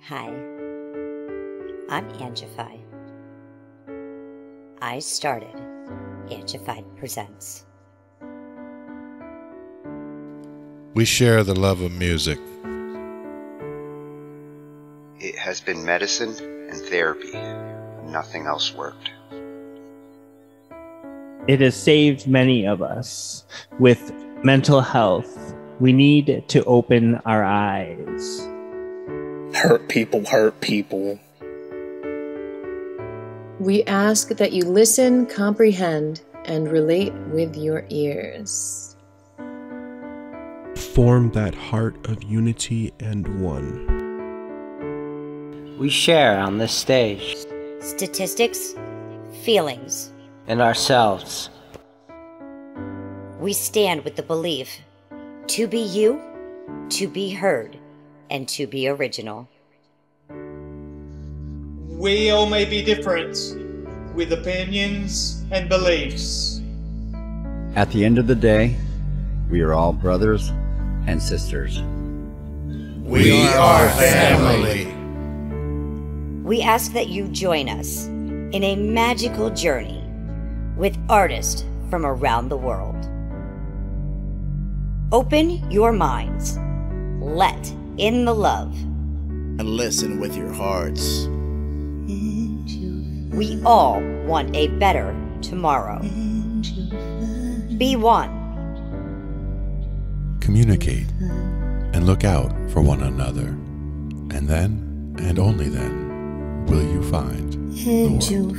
Hi, I'm Angified. I started Angified Presents. We share the love of music. It has been medicine and therapy, and nothing else worked. It has saved many of us. With mental health, we need to open our eyes. Hurt people hurt people. We ask that you listen, comprehend, and relate with your ears. Form that heart of unity and one. We share on this stage. Statistics, feelings, And ourselves. we stand with the belief to be you, to be heard, and to be original. We all may be different, with opinions and beliefs. At the end of the day, we are all brothers and sisters. We are family. We ask that you join us in a magical journey with artists from around the world. Open your minds, let in the love, and listen with your hearts. We all want a better tomorrow. Be one. Communicate and look out for one another. And then, and only then, will you find the world.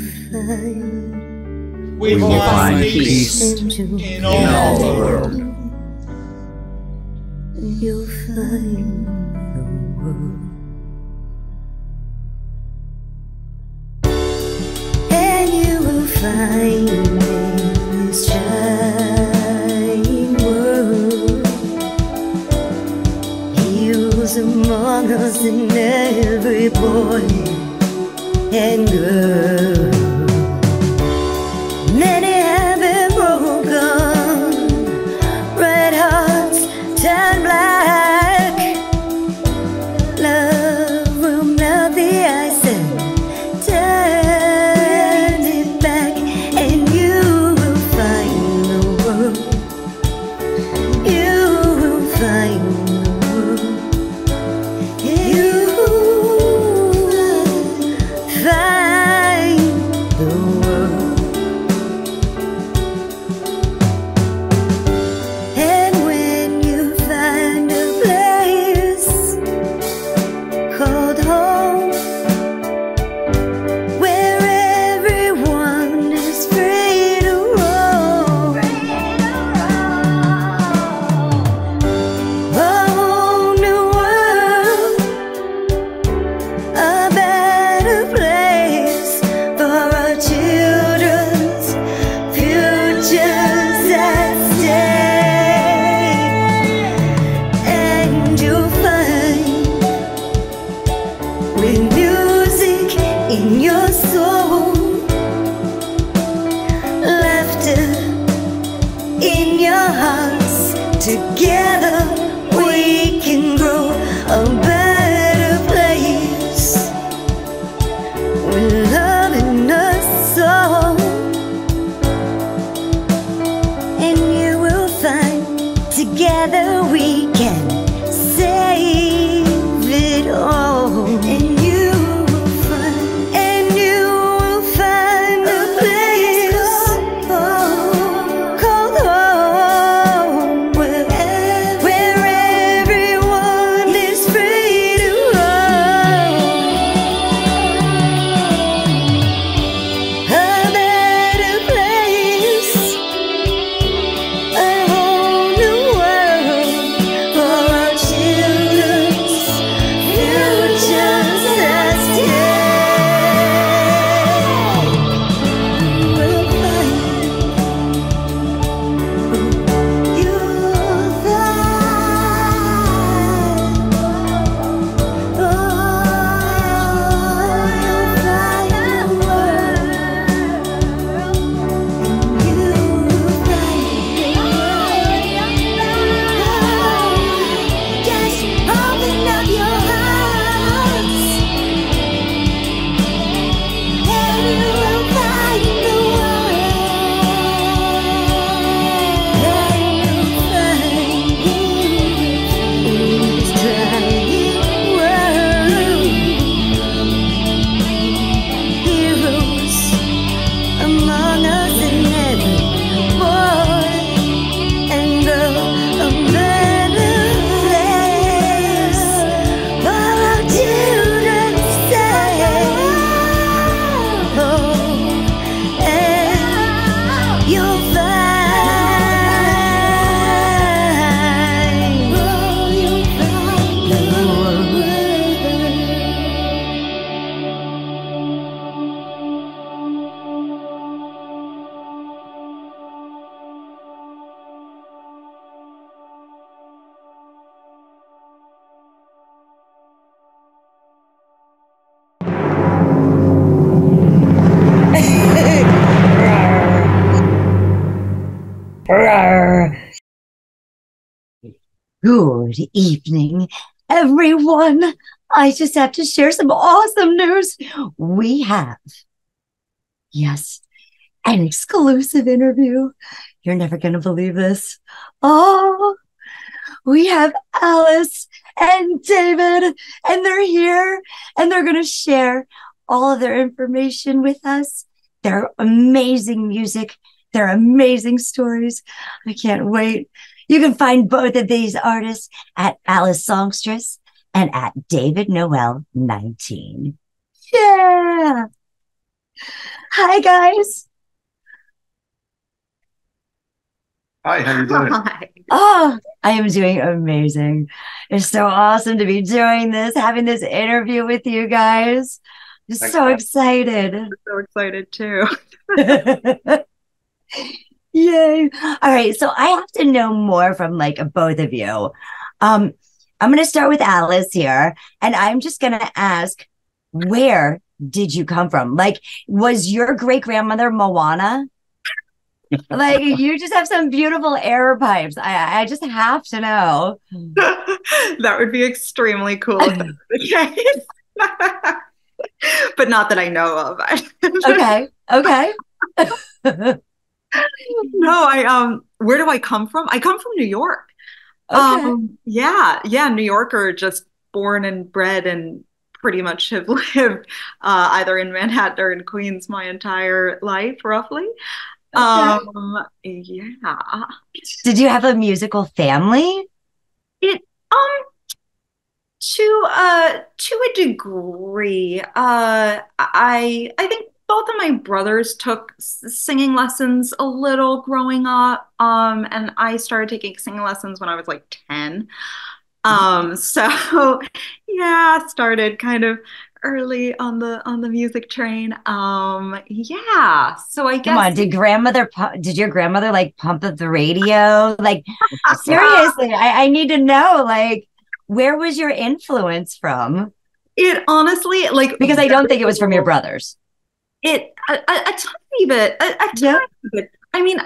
We will find find peace in all the world. You'll find the world. And you will find in this giant world heroes among us, and every boy and girl. Many have been broken, red hearts turn black. Love will melt the ice and turn it back, and you will find the world. You will find the world. You will find the world. And when you find a place called home, where everyone is free to roam, a whole new world, a better place for our children's futures at stake. And you'll find, with music in your soul, laughter in your hearts, together we can grow a better place, with love in us all. And you will find, together we can save it all. And you will find, a place called home, where Good evening, everyone. I just have to share some awesome news. We have, yes, an exclusive interview. You're never going to believe this. Oh, we have Alice and David, and they're here, and they're going to share all of their information with us. Their amazing music, their amazing stories. I can't wait. You can find both of these artists at Alice Songstress and at David Noel 19. Yeah. Hi, guys. Hi, how you doing? Hi. Oh, I am doing amazing. It's so awesome to be doing this, having this interview with you guys. I'm so excited. I'm so excited too. Yay. All right. So I have to know more from like both of you. I'm going to start with Alice here, and I'm just going to ask, where did you come from? Like, was your great grandmother Moana? Like, you just have some beautiful air pipes. I just have to know. That would be extremely cool if that was the case. But not that I know of. Okay. No, where do I come from? I come from New York. Okay. Yeah, New Yorker, just born and bred, and pretty much have lived either in Manhattan or in Queens my entire life, roughly. Okay. Yeah. Did you have a musical family? To a degree. I think both of my brothers took singing lessons a little growing up. And I started taking singing lessons when I was like 10. So yeah, started kind of early on the music train. Yeah. So I guess. Come on, did your grandmother like pump up the radio? Like, seriously, I need to know, like, where was your influence from? It honestly, like, because I don't think it was from your brothers. A tiny bit, a tiny bit. I mean,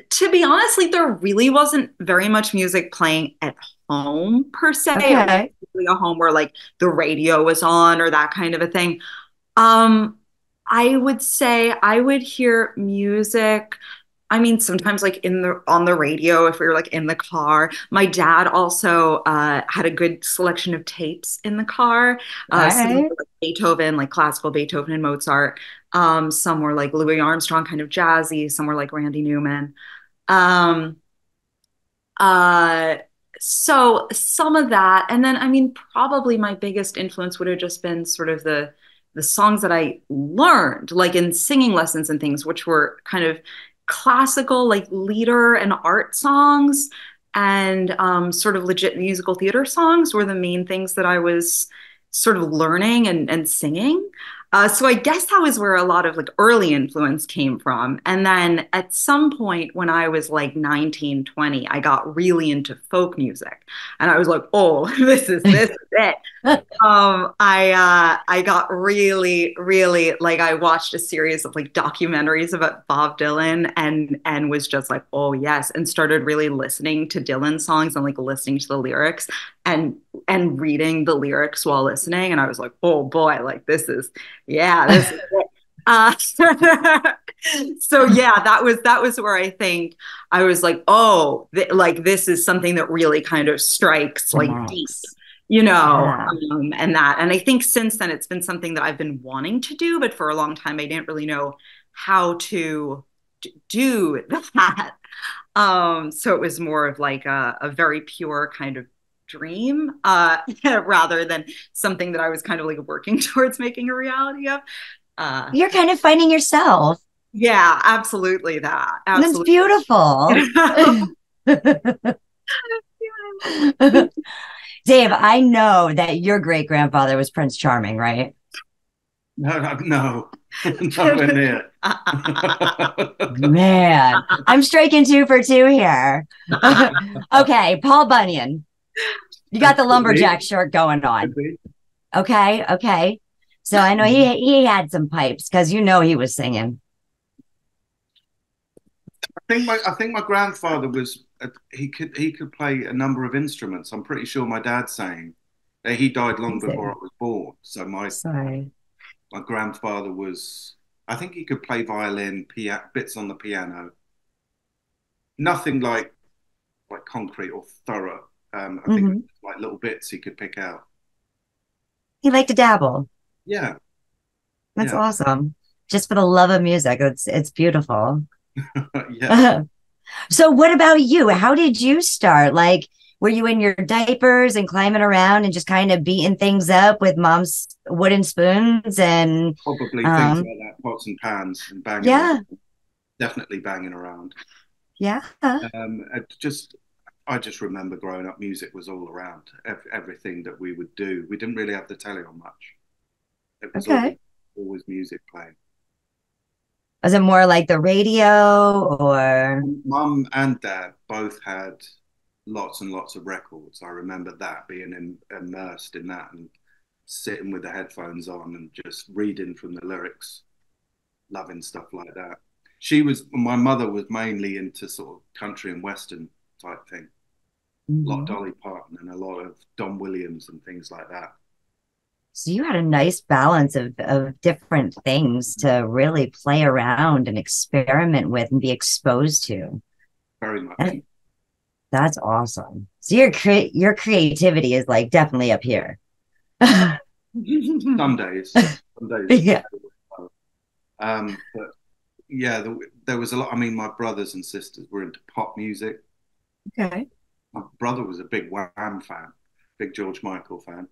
to be honest, like, there really wasn't very much music playing at home per se. Okay. It was really a home where like the radio was on or that kind of a thing. I would say I would hear music. I mean, sometimes like on the radio, if we were like in the car. My dad also had a good selection of tapes in the car. Some were like Beethoven, like classical Beethoven and Mozart. Some were like Louis Armstrong, kind of jazzy. Some were like Randy Newman. So some of that, and then I mean, probably my biggest influence would have just been sort of the songs that I learned, like in singing lessons and things, which were kind of classical, like leader and art songs, and sort of legit musical theater songs were the main things that I was sort of learning and singing. So I guess that was where a lot of like early influence came from. And then at some point when I was like 19, 20, I got really into folk music. And I was like, oh, this is it. I got really, really, like, I watched a series of like documentaries about Bob Dylan and was just like, oh yes, and started really listening to Dylan songs and like listening to the lyrics and reading the lyrics while listening. And I was like, oh boy, like this is it. So yeah, that was where I think I was like, oh, like this is something that really kind of strikes like deep, and that. And I think since then it's been something that I've been wanting to do, but for a long time I didn't really know how to do that. So it was more of like a very pure kind of dream, rather than something that I was kind of like working towards making a reality of. You're kind of finding yourself. Yeah, absolutely that. Absolutely. That's beautiful. Dave, I know that your great grandfather was Prince Charming, right? No, nowhere near. Man, I'm striking 2 for 2 here. Okay, Paul Bunyan. You got the lumberjack shirt going on. Okay. So I know he had some pipes because he was singing. I think my grandfather was he could play a number of instruments. I'm pretty sure my dad's saying he died long before I was born. So my grandfather was, I think he could play violin, bits on the piano. Nothing like concrete or thorough. I think like little bits he could pick out. He liked to dabble. Yeah. That's awesome. Just for the love of music. It's beautiful. Yeah. So what about you? How did you start? Like, were you in your diapers and climbing around and just kind of beating things up with mom's wooden spoons and probably things like that, pots and pans and banging around. Definitely banging around. Yeah. I just remember growing up, music was all around. Everything that we would do. We didn't really have the telly on much. It was always music playing. Was it more like the radio or? Mum and dad both had lots and lots of records. I remember that being immersed in that and sitting with the headphones on and just reading from the lyrics, loving stuff like that. My mother was mainly into sort of country and western type thing. A lot of Dolly Parton and a lot of Don Williams and things like that. So you had a nice balance of different things to really play around and experiment with and be exposed to. Very much. That's awesome. So your creativity is like definitely up here. Some days. Yeah. But yeah, there was a lot. I mean, my brothers and sisters were into pop music. Okay. My brother was a big Wham fan, big George Michael fan.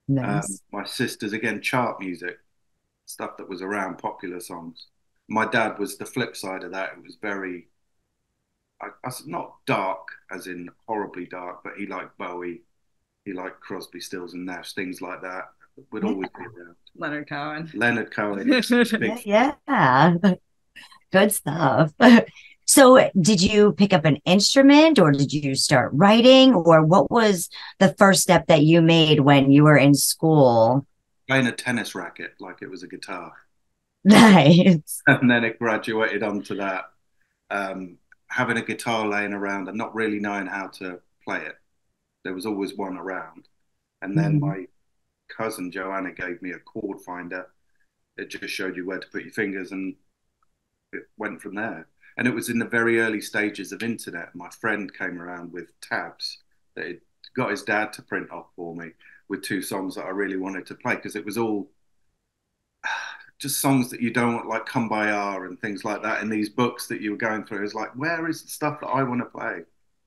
Nice. My sisters, again, chart music, stuff that was around, popular songs. My dad was the flip side of that. It was very, not dark, as in horribly dark, but he liked Bowie. He liked Crosby, Stills and Nash, things like that would always be around. Leonard Cohen. Yeah. Good stuff. So did you pick up an instrument or did you start writing, or what was the first step that you made when you were in school? Playing a tennis racket like it was a guitar. Nice. And then it graduated onto that. Having a guitar laying around and not really knowing how to play it. There was always one around. And then my cousin Joanna gave me a chord finder. It just showed you where to put your fingers, and it went from there. And it was in the very early stages of internet. My friend came around with tabs that he'd got his dad to print off for me with 2 songs that I really wanted to play, because it was all just songs that you don't want, like Come By R and things like that in these books that you were going through. It's like, where is the stuff that I want to play?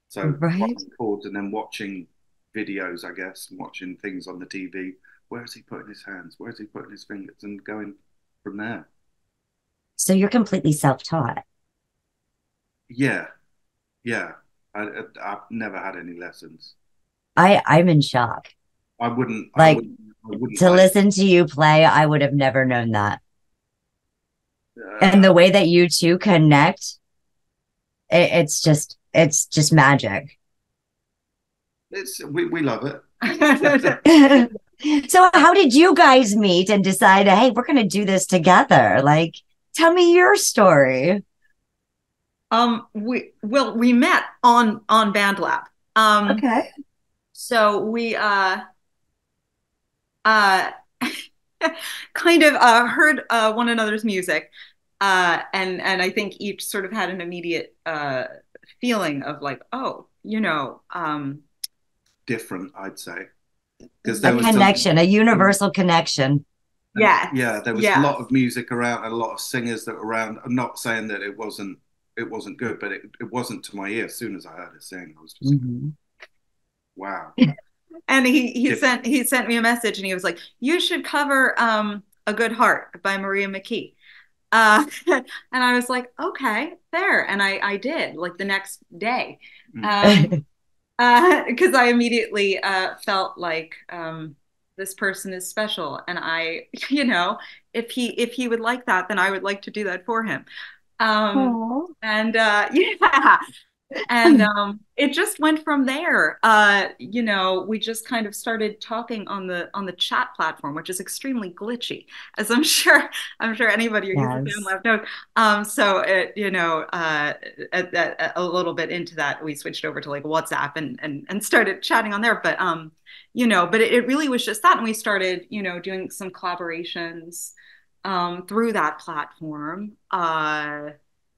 So playing chords and then watching videos, I guess, and watching things on the TV. Where is he putting his hands? Where is he putting his fingers? And going from there. So you're completely self-taught. Yeah. I've never had any lessons. I'm in shock. I wouldn't listen to you play. I would have never known that. And the way that you two connect, it's just magic. We love it. So how did you guys meet and decide, hey, we're going to do this together? Like, tell me your story. We met on BandLab. Okay. So we kind of heard one another's music, and I think each sort of had an immediate feeling of like, oh, different, I'd say. Because there was a connection, a universal connection. Yeah, there was a lot of music around and a lot of singers that were around. I'm not saying that it wasn't good, but it wasn't to my ear. As soon as I heard it sing, I was just wow. And he sent me a message and he was like, you should cover A Good Heart by Maria McKee. And I was like, okay, fair. And I did, like, the next day. Because I immediately felt like this person is special. And I, if he would like that, then I would like to do that for him. Yeah. And it just went from there. You know, we just kind of started talking on the chat platform, which is extremely glitchy, as I'm sure anybody who uses Yes. SoundLab knows. So it, you know, a little bit into that, we switched over to like WhatsApp and started chatting on there. But you know, but it really was just that, and we started, you know, doing some collaborations through that platform.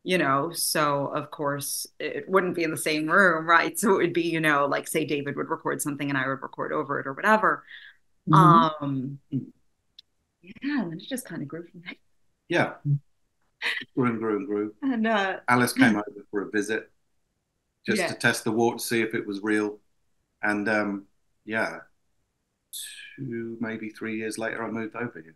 You know, so of course it wouldn't be in the same room, right? So it would be, you know, like say David would record something and I would record over it or whatever. Yeah, and then it just kind of grew from there. Yeah. Grew and grew and grew. And Alice came over for a visit just yeah. to test the water, see if it was real. And yeah, 2 maybe 3 years later, I moved over here.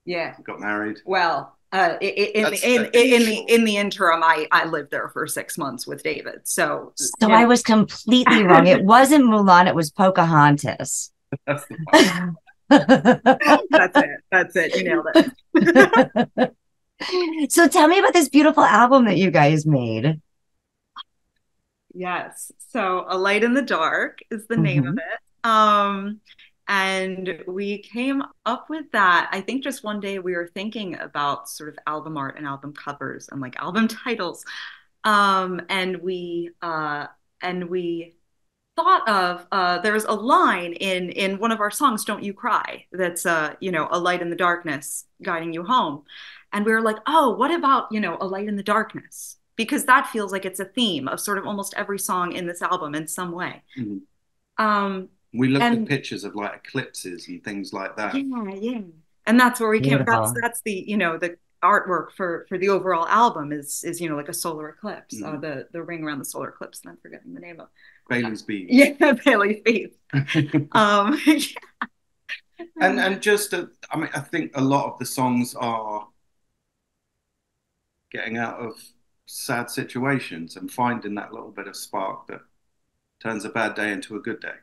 Yeah. Got married. Well, in the interim, I lived there for 6 months with David. So I was completely wrong. It wasn't Mulan, it was Pocahontas. That's the one. That's it. You nailed it. So tell me about this beautiful album that you guys made. Yes. So A Light in the Dark is the name of it. And we came up with that. I think just one day we were thinking about sort of album art and album covers and like album titles. And we thought of there's a line in one of our songs, Don't You Cry, that's you know, a light in the darkness guiding you home. And we were like, oh, what about, you know, a light in the darkness? Because that feels like it's a theme of sort of almost every song in this album in some way. We looked at pictures of like eclipses and things like that. Yeah. And that's where we came. That's the, you know, the artwork for the overall album is, you know, like a solar eclipse, the ring around the solar eclipse, and I'm forgetting the name of Bailey's Beads. Yeah, Bailey's Beads. And just I mean, I think a lot of the songs are getting out of sad situations and finding that little bit of spark that turns a bad day into a good day.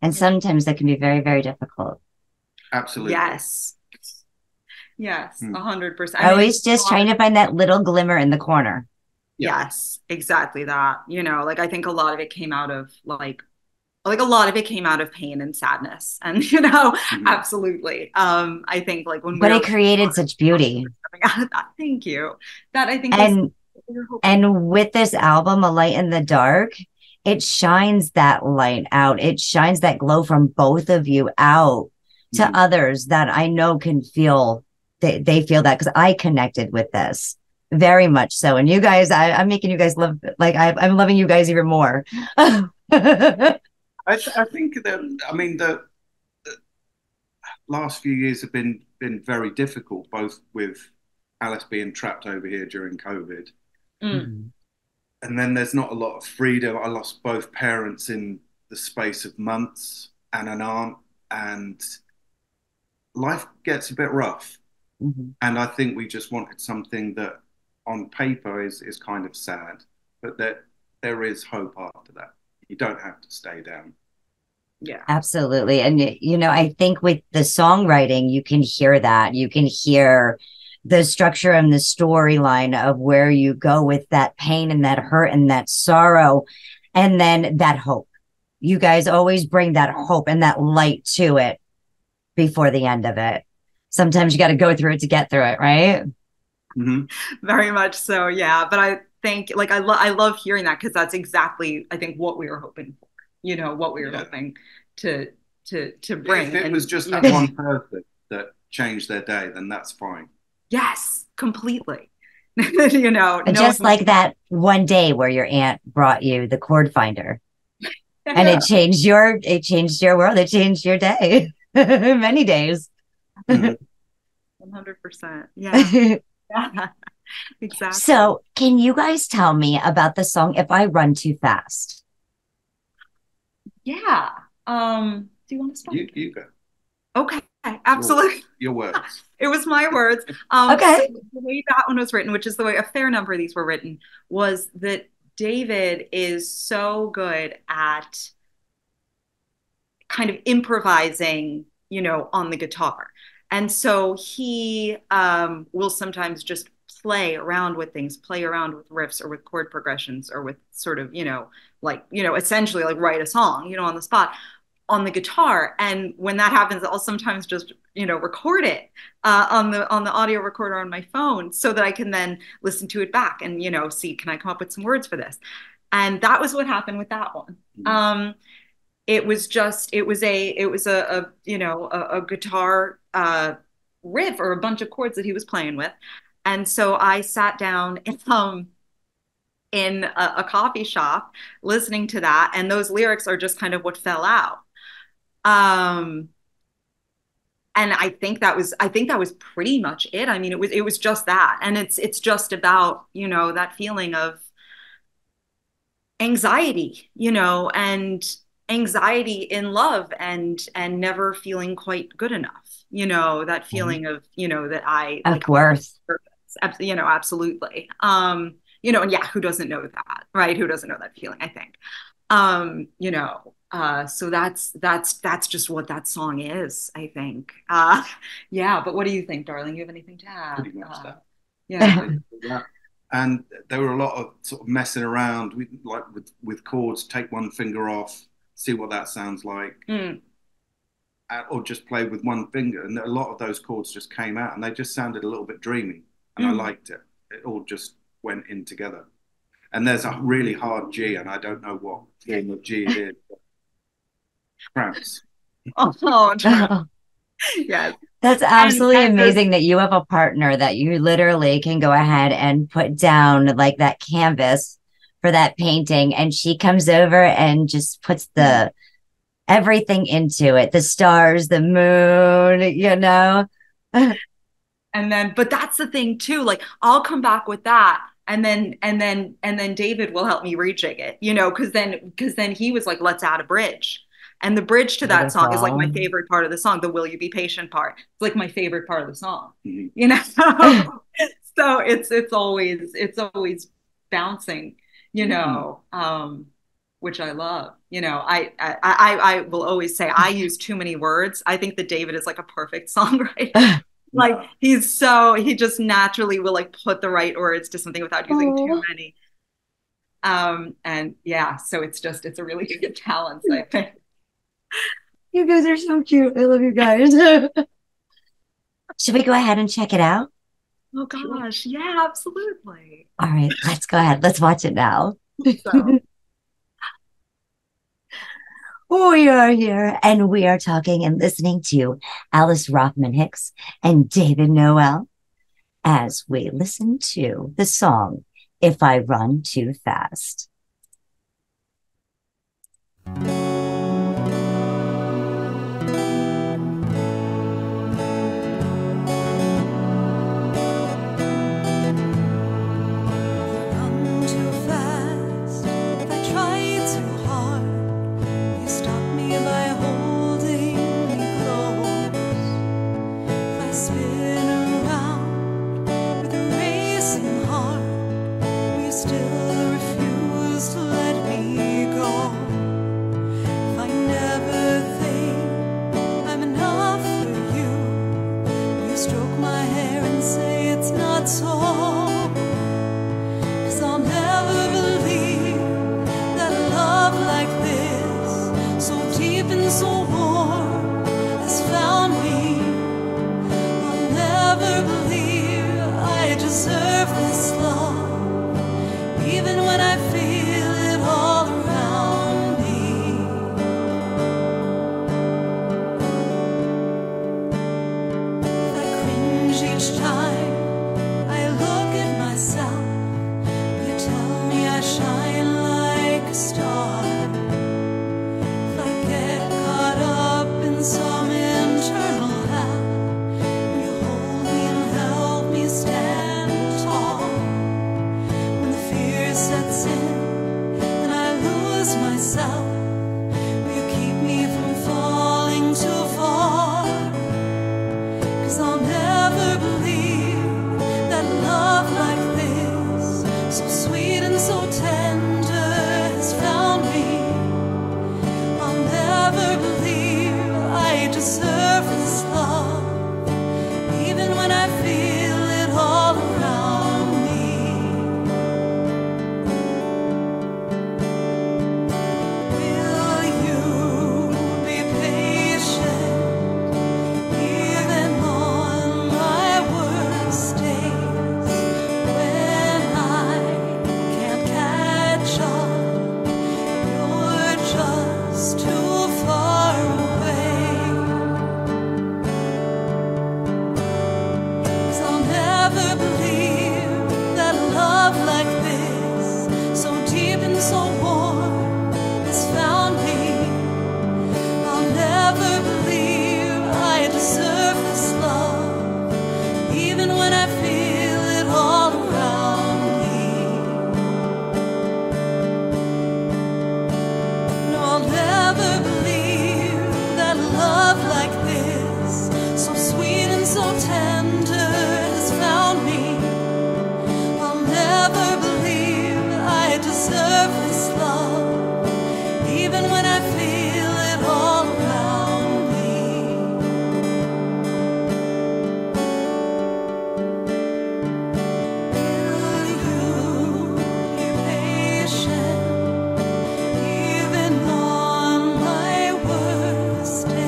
And sometimes that can be very, very difficult. Absolutely. Yes, 100%. Always just trying to find that little glimmer in the corner. Yes, exactly that. You know, like I think a lot of it came out of like a lot of it came out of pain and sadness, and you know, absolutely. I think like when but it created such beauty. Thank you. That I think and with this album, A Light in the Dark, it shines that light out. It shines that glow from both of you out to others that I know can feel, they feel that, because I connected with this very much so. And you guys, I'm making you guys love, like I'm loving you guys even more. I think that, I mean, the last few years have been very difficult, both with Alice being trapped over here during COVID. And then there's not a lot of freedom. I lost both parents in the space of months and an aunt, and life gets a bit rough. And I think we just wanted something that on paper is kind of sad, but that there is hope after that. You don't have to stay down. Yeah, absolutely. And, you know, I think with the songwriting, you can hear that. You can hear the structure and the storyline of where you go with that pain and that hurt and that sorrow, and then that hope. You guys always bring that hope and that light to it before the end of it. Sometimes you got to go through it to get through it, right? Very much so, yeah. But I think, like, I love hearing that, because that's exactly, I think, what we were hoping for. You know, what we were hoping to bring. If it was just that one person that changed their day, then that's fine. Yes, completely. You know, and just like that one day where your aunt brought you the chord finder, and it changed your world. It changed your day. Many days. 100%. Yeah. Yeah. Exactly. So, can you guys tell me about the song "If I Run Too Fast"? Yeah. Do you want to start? You go. Okay. Absolutely. Your words. It was my words. Okay. So the way that one was written, which is the way a fair number of these were written, was that David is so good at kind of improvising, you know, on the guitar. And so he will sometimes just play around with things, play around with riffs or with chord progressions or with sort of, essentially like write a song, on the spot on the guitar. And when that happens, I'll sometimes just, record it on the audio recorder on my phone so that I can then listen to it back and, see, can I come up with some words for this? And that was what happened with that one. It was a guitar riff or a bunch of chords that he was playing with. And so I sat down in a coffee shop listening to that, and those lyrics are just kind of what fell out. And I think that was pretty much it. I mean, it was just that. And it's just about, that feeling of anxiety, and anxiety in love and never feeling quite good enough, that feeling of, that I of course, absolutely. And yeah, who doesn't know that, right? Who doesn't know that feeling, I think. So that's just what that song is, I think. Yeah, but what do you think, darling? You have anything to add? Pretty much that. Yeah. And there were a lot of sort of messing around with chords, take one finger off, see what that sounds like, or just play with one finger. And a lot of those chords just came out and they just sounded a little bit dreamy, and I liked it. It all just went in together. And there's a really hard G, and I don't know what form of G it is. Cramps. Oh, yes. That's absolutely amazing that you have a partner that you literally can go ahead and put down like that canvas for that painting, and she comes over and just puts the everything into it, the stars, the moon, And then, but that's the thing too, like I'll come back with that. And then David will help me rejig it, because then he was like, let's add a bridge. And the bridge to that song is like my favorite part of the song. The "Will you be patient" part. It's like my favorite part of the song. So it's always bouncing, which I love. I will always say I use too many words. I think that David is like a perfect songwriter. Like he just naturally will like put the right words to something without using too many. And yeah, so it's a really good talent, I think. You guys are so cute. I love you guys. Should we go ahead and check it out? Oh gosh, yeah, absolutely. All right, let's go ahead. Let's watch it now. So. We are here and we are talking and listening to Alice Rothman Hicks and David Noel as we listen to the song "If I Run Too Fast." Shine like a star. If I get caught up never believe I deserve this love, even when I feel it all around me. No, I'll never believe that love like this, so sweet and so tender, has found me. I'll never believe I deserve this love, even when I feel it all around me. Will you be patient, even on my worst days?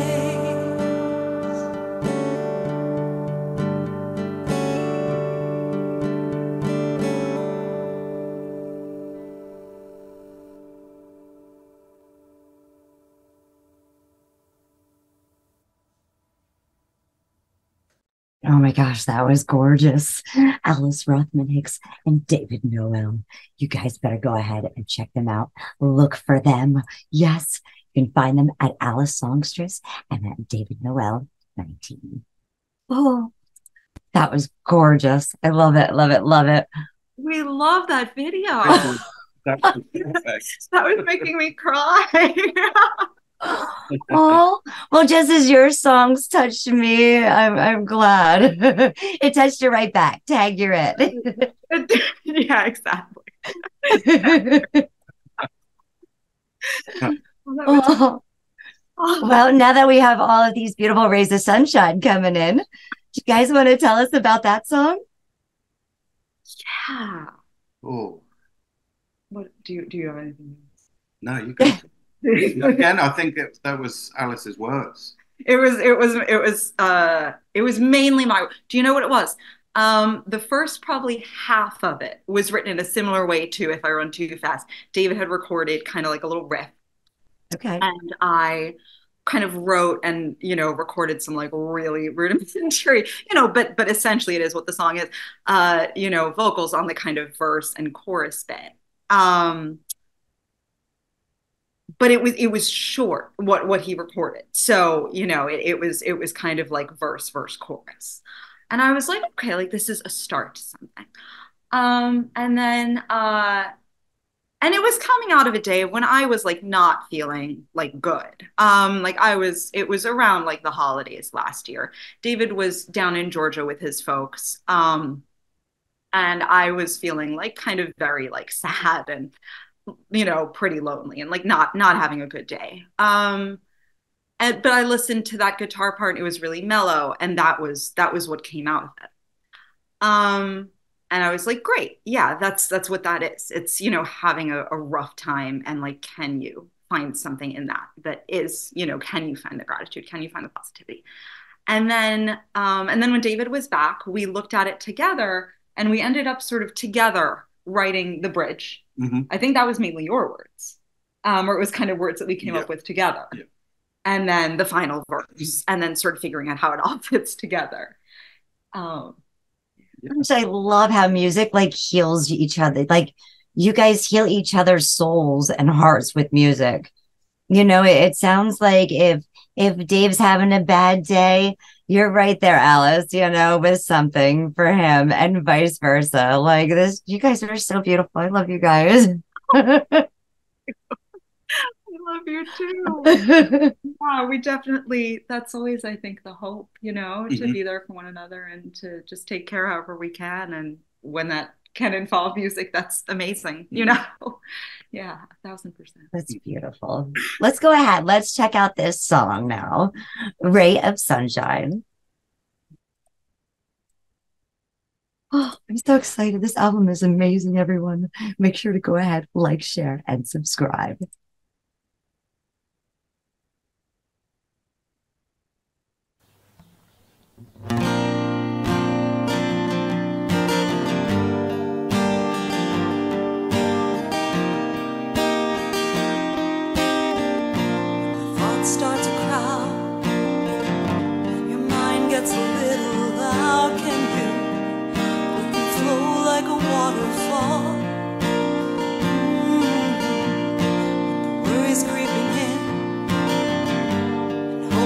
Oh my gosh, that was gorgeous. Alice Rothman Hicks and David Noel. You guys better go ahead and check them out. Look for them. Yes, you can find them at Alice Songstress and at David Noel 19. Oh, that was gorgeous. I love it, love it, love it. We love that video. That was perfect. That was making me cry. Oh, well, just as your songs touched me, I'm glad. It touched you right back. Tag, you're it. Yeah, exactly. Oh. Well, now that we have all of these beautiful rays of sunshine coming in, do you guys want to tell us about that song? Yeah. Oh, What do you have anything? no, you go. Again, I think that was Alice's words. It was mainly my. Do you know what it was? The first probably half of it was written in a similar way to If I Run Too Fast. David had recorded kind of like a little riff. Okay. And I kind of wrote and, recorded some like really rudimentary, but essentially it is what the song is, vocals on the kind of verse and chorus bit. But it was short what he recorded. So, it was kind of like verse, chorus. And I was like, okay, like this is a start to something. And then and it was coming out of a day when I was like not feeling like good. It was around like the holidays last year. David was down in Georgia with his folks. And I was feeling like kind of very like sad and pretty lonely and like not having a good day. But I listened to that guitar part and it was really mellow, and that was what came out of it. And I was like, great, yeah, that's what that is. It's having a rough time, and like, can you find something in that is, can you find the gratitude, can you find the positivity? And then when David was back, we looked at it together, and we ended up sort of together writing the bridge. Mm-hmm. I think that was mainly your words, or it was kind of words that we came up with together. Yeah. And then the final verse, and then sort of figuring out how it all fits together. I love how music like heals each other. Like you guys heal each other's souls and hearts with music. It sounds like if Dave's having a bad day, you're right there, Alice, with something for him, and vice versa. Like this, you guys are so beautiful. I love you guys. I love you too. Yeah, we definitely, that's always, I think, the hope, to be there for one another and to just take care however we can. And when that can involve music, that's amazing, Yeah, 1,000%. That's beautiful. Let's go ahead. Let's check out this song now. Ray of Sunshine. Oh, I'm so excited. This album is amazing, everyone. Make sure to go ahead, like, share, and subscribe. Start to crowd, your mind gets a little loud. Can you let them flow like a waterfall? The worries creeping in, and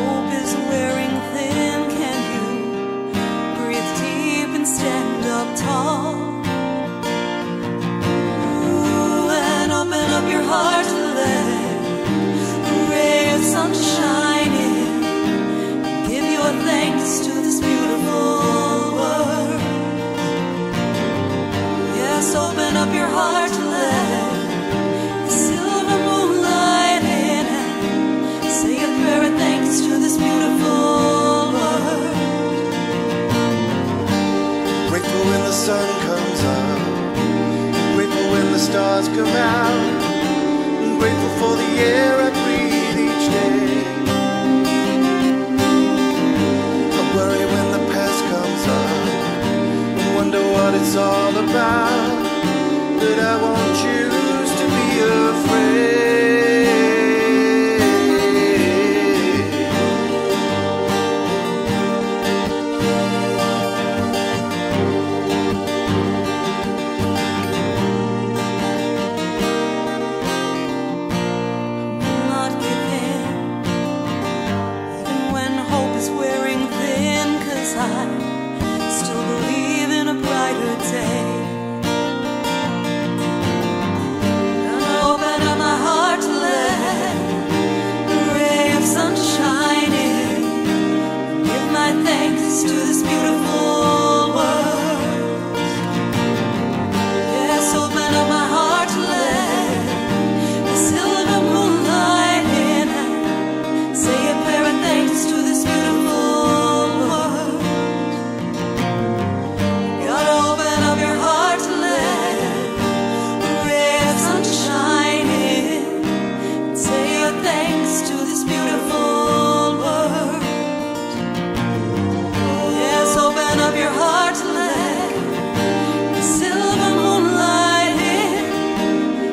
time. Still believe in a brighter day. Gonna open up my heart to let a ray of sunshine in. Give my thanks to this beautiful world. Yes, open up my heart to let the silver moonlight in. And say a prayer of thanks to this beautiful world. Gotta open up your heart to let a ray of sunshine in. And say your thanks to this beautiful world. Yes, open up your heart to let the silver moonlight in.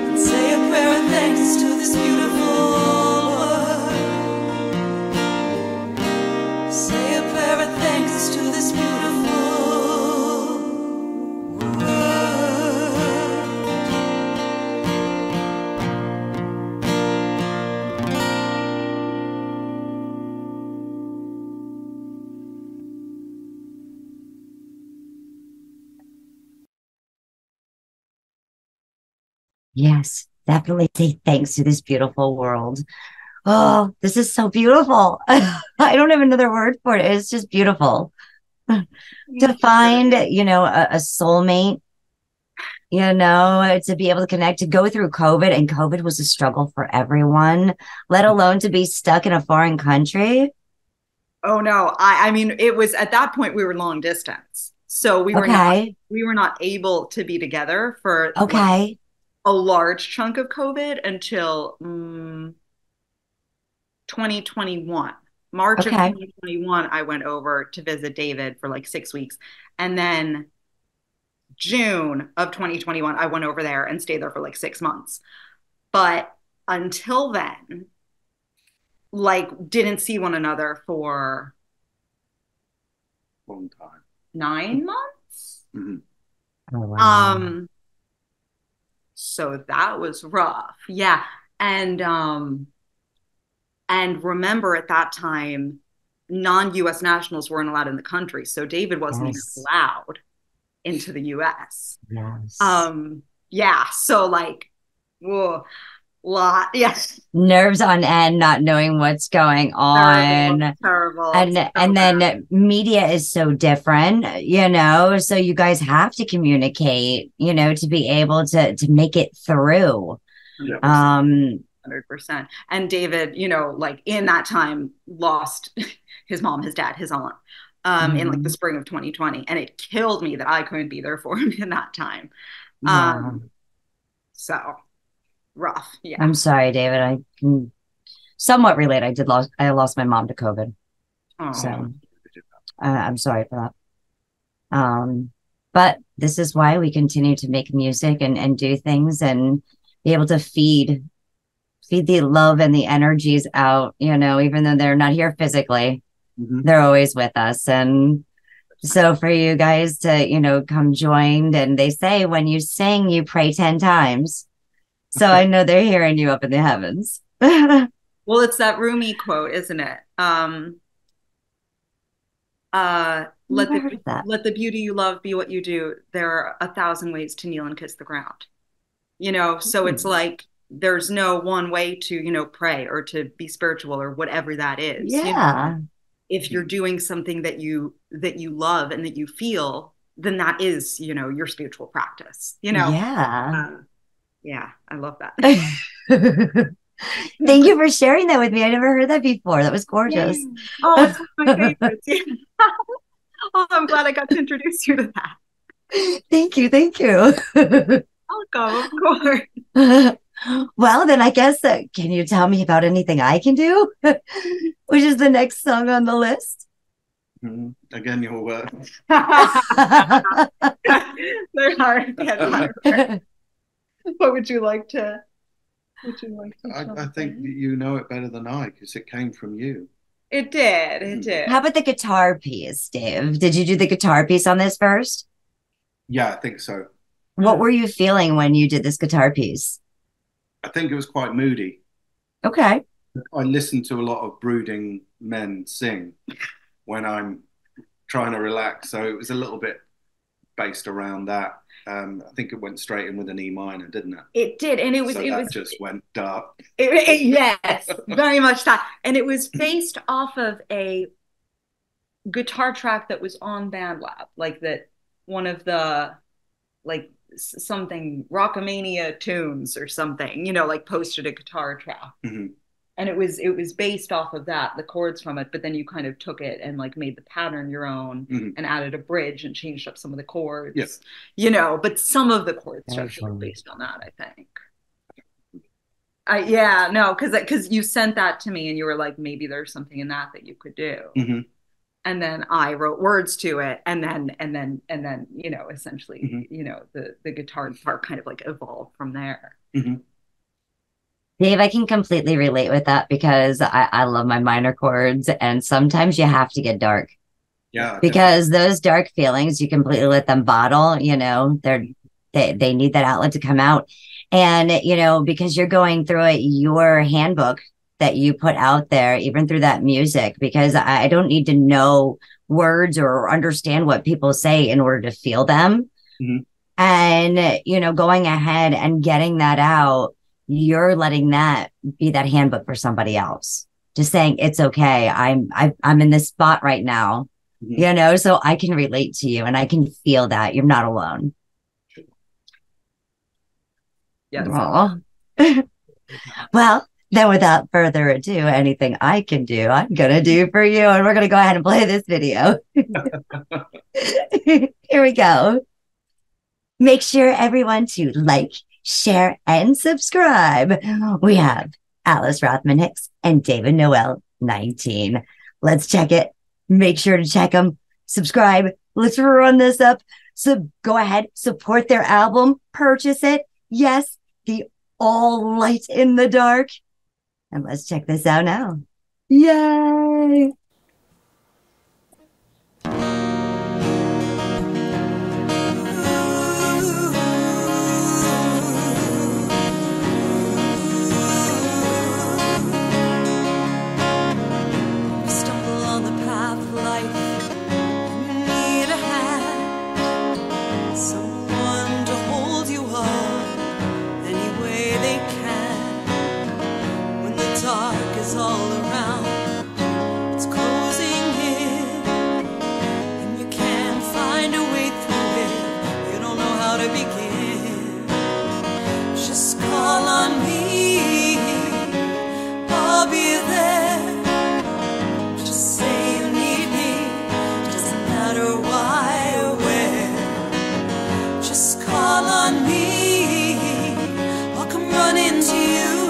And say a prayer of thanks to this beautiful world. Say a prayer of thanks to this beautiful Yes, definitely say thanks to this beautiful world. Oh, this is so beautiful. I don't have another word for it. It's just beautiful. To find, a soulmate, to be able to connect, to go through COVID, and COVID was a struggle for everyone, let alone to be stuck in a foreign country. Oh no, I mean, it was at that point we were long distance. So we were Okay. not able to be together for like Okay. a large chunk of COVID until 2021. March of Okay. 2021, I went over to visit David for like 6 weeks. And then June of 2021, I went over there and stayed there for like 6 months. But until then, like, didn't see one another for Long time. 9 months. Mm-hmm. Oh, wow. So that was rough. Yeah. And remember at that time, non-US nationals weren't allowed in the country. So David wasn't even Yes. allowed into the US. Yes. Yeah. So like, whoa, yes. Nerves on end, not knowing what's going on. Terrible. And So and bad. then media is so different, so you guys have to communicate, to be able to make it through. 100%. And David, like in that time, lost his mom, his dad, his aunt, in like the spring of 2020. And it killed me that I couldn't be there for him in that time. Yeah. So rough. Yeah. I'm sorry, David. I can somewhat relate. I lost my mom to COVID. Oh. So I'm sorry for that. But this is why we continue to make music and do things and be able to feed the love and the energies out, even though they're not here physically, they're always with us. And so for you guys to, come join, and they say when you sing, you pray 10 times. So I know they're hearing you up in the heavens. Well, it's that Rumi quote, isn't it? Let the beauty you love be what you do. There are 1,000 ways to kneel and kiss the ground. So it's like there's no one way to, pray or to be spiritual or whatever that is. Yeah. If you're doing something that you love and that you feel, then that is, your spiritual practice. Yeah. Yeah, I love that. Thank you for sharing that with me. I never heard that before. That was gorgeous. Yeah. Oh, it's one of my favorites. Oh, I'm glad I got to introduce you to that. Thank you. Thank you. Welcome, of course. Well, then I guess can you tell me about anything I can do? Which is the next song on the list. Again, your work. They're hard. What would you like to? I think you know it better than I, because it came from you. It did. It did. How about the guitar piece, Dave? Did you do the guitar piece on this first? Yeah, I think so. What were you feeling when you did this guitar piece? I think it was quite moody. Okay. I listen to a lot of brooding men sing when I'm trying to relax. So it was a little bit based around that. I think it went straight in with an E minor, didn't it? It did, and it was just went dark. Yes, very much that, and it was based off of a guitar track that was on BandLab, like that one of the like something Rockamania tunes or something, you know, like posted a guitar track. Mm-hmm. And it was based off of that, the chords from it, but then you kind of took it and like made the pattern your own and added a bridge and changed up some of the chords, you know, but some of the chord structure was based on that, I think. Yeah, no, because you sent that to me and you were like, maybe there's something in that you could do. Mm-hmm. And then I wrote words to it, and then you know, essentially, you know, the guitar part kind of like evolved from there. Mm-hmm. Dave, I can completely relate with that because I love my minor chords, and sometimes you have to get dark. Yeah. Because those dark feelings, you completely let them bottle, you know, they need that outlet to come out. And, you know, because you're going through it, your handbook that you put out there, even through that music, because I don't need to know words or understand what people say in order to feel them. Mm-hmm. And, you know, going ahead and getting that out, you're letting that be that handbook for somebody else. Just saying, it's okay. I'm in this spot right now, you know, so I can relate to you and I can feel that you're not alone. Yes. Well, then without further ado, anything I can do, I'm going to do for you. And we're going to go ahead and play this video. Here we go. Make sure everyone to like, share, and subscribe. We have Alice Rothman Hicks and David Noel 19. Let's check it. Make sure to check them. Subscribe. Let's run this up. So go ahead, support their album, purchase it. Yes, the All Light in the Dark. And let's check this out now. Yay! All around, it's closing in, and you can't find a way through it. You don't know how to begin. Just call on me, I'll be there. Just say you need me, doesn't matter why or where. Just call on me, I'll come running to you.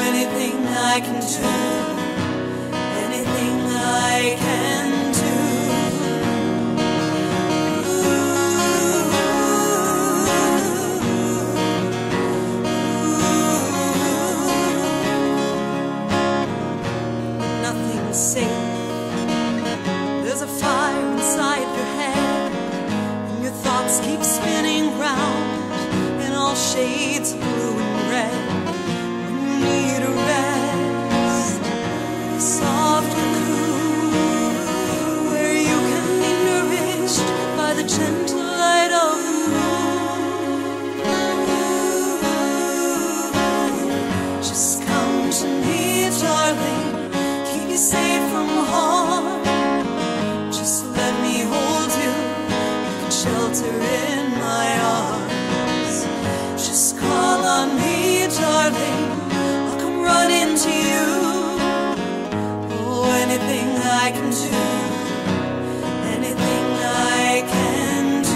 Anything I can do, anything I can do. Nothing's safe. There's a fire inside your head, and your thoughts keep spinning round in all shades of blue and red. Need a rest, soft and cool, where you can be nourished by the gentle light of the moon. Just come to me, darling, keep you safe from harm. Just let me hold you, you can shelter in my arms. Just call on me, darling, run into you. Oh, anything I can do, anything I can do.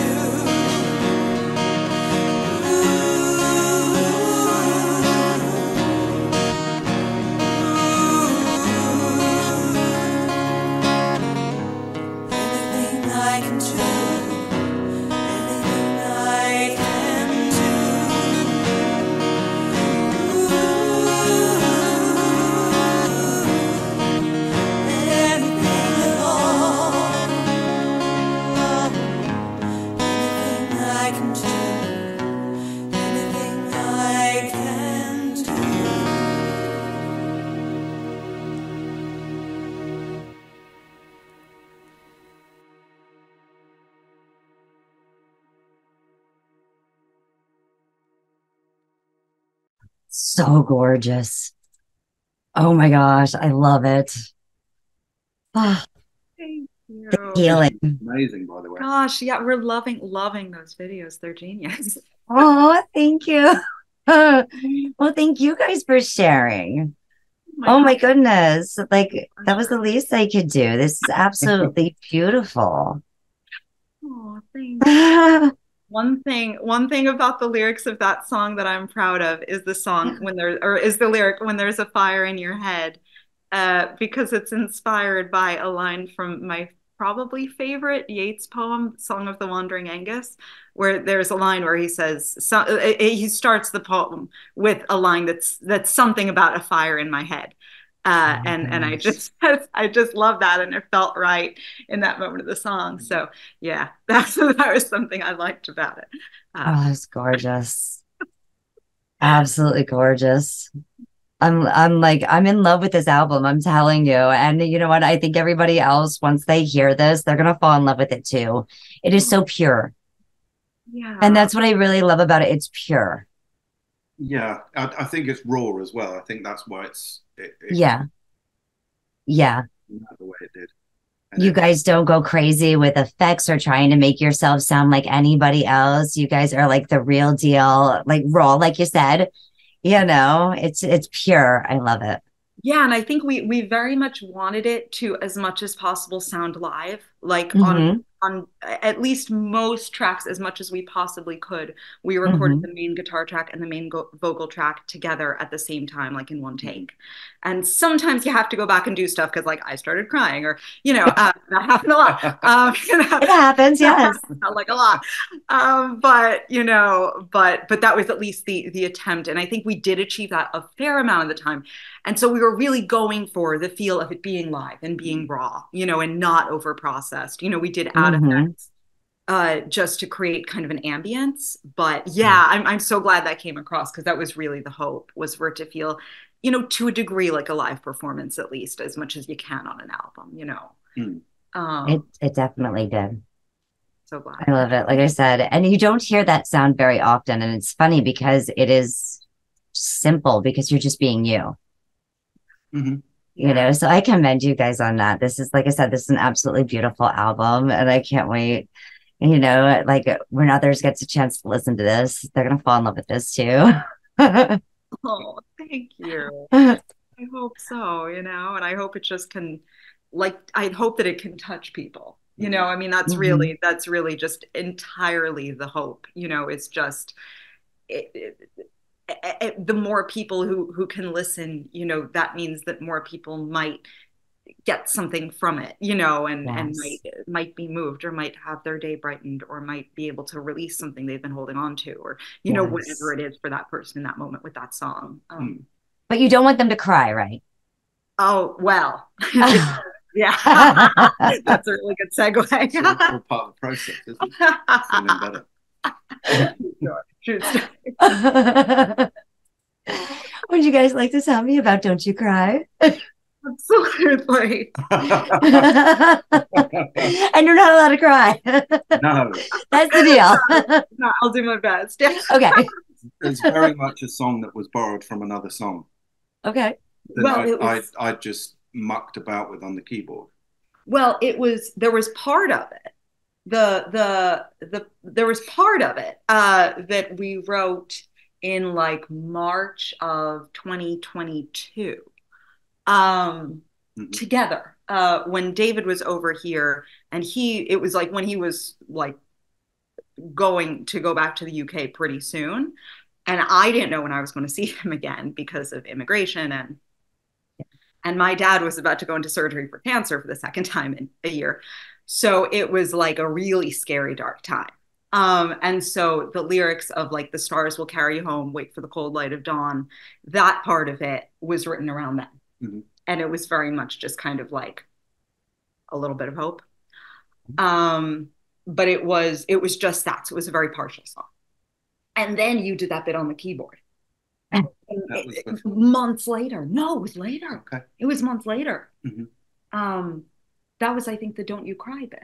Anything I can do, anything I can do. Anything at all. So gorgeous. Oh my gosh, I love it. Ah, Thank you. healing. Amazing, by the way. Gosh, yeah, we're loving those videos. They're genius. Oh, thank you. Well, thank you guys for sharing. My Oh my God. goodness. Like that was the least I could do. This is absolutely beautiful. Oh, thank you. One thing about the lyrics of that song that I'm proud of is the song when there, or is the lyric when there's a fire in your head, because it's inspired by a line from my probably favorite Yeats poem, Song of the Wandering Aengus, where there's a line where he says, he starts the poem with a line that's something about a fire in my head. And I just love that, and it felt right in that moment of the song. So yeah, that was something I liked about it. Oh, it's gorgeous. Absolutely gorgeous. I'm in love with this album, I'm telling you. And you know what? I think everybody else, once they hear this, they're gonna fall in love with it too. It is so pure. Yeah. And that's what I really love about it. It's pure. Yeah, I think it's raw as well. I think that's why Yeah. Yeah. the way it did. You guys don't go crazy with effects or trying to make yourself sound like anybody else. You guys are like the real deal, like raw, like you said. You know, it's pure. I love it. Yeah, and I think we very much wanted it to, as much as possible, sound live, like on at least most tracks, as much as we possibly could. We recorded the main guitar track and the main vocal track together at the same time, like in one take. And sometimes you have to go back and do stuff because, like, I started crying, or that happened a lot. It happens, yes, like a lot. But that was at least the attempt, and I think we did achieve that a fair amount of the time. And so we were really going for the feel of it being live and being raw, and not over processed. We did add effects just to create kind of an ambience. But yeah, I'm so glad that came across, because that was really the hope, was for it to feel, to a degree, like a live performance, at least as much as you can on an album, It definitely did. So glad. I love it. Like I said, and you don't hear that sound very often. And it's funny because it is simple, because you're just being you. So I commend you guys on that. This is, like I said, this is an absolutely beautiful album, and I can't wait. Like when others gets a chance to listen to this, they're gonna fall in love with this too. Oh, thank you. I hope so, and I hope it just can, I hope that it can touch people. I mean, that's really just entirely the hope. It's just the more people who can listen, that means that more people might get something from it, and might be moved, or might have their day brightened, or might be able to release something they've been holding on to, or whatever it is for that person in that moment with that song. But you don't want them to cry, right? Oh, well. Yeah. That's a really good segue. It's all part of the process, isn't it? Feeling better. True story. Would you guys like to tell me about Don't You Cry? Absolutely. And you're not allowed to cry. No. That's the deal. No, I'll do my best. Okay. It's very much a song that was borrowed from another song. Okay. I just mucked about with on the keyboard. Well, there was part of it. There was part of it that we wrote in like March of 2022 together when David was over here, and it was like when he was like going to go back to the UK pretty soon, and I didn't know when I was going to see him again because of immigration, and my dad was about to go into surgery for cancer for the second time in a year. So it was like a really scary, dark time. And so the lyrics of like "The stars will carry you home, wait for the cold light of dawn," that part of it was written around then. And it was very much just kind of like a little bit of hope. But it was just that. So it was a very partial song. And then you did that bit on the keyboard. Months later. No, it was later. Okay. It was months later. That was, I think, the "Don't You Cry" bit.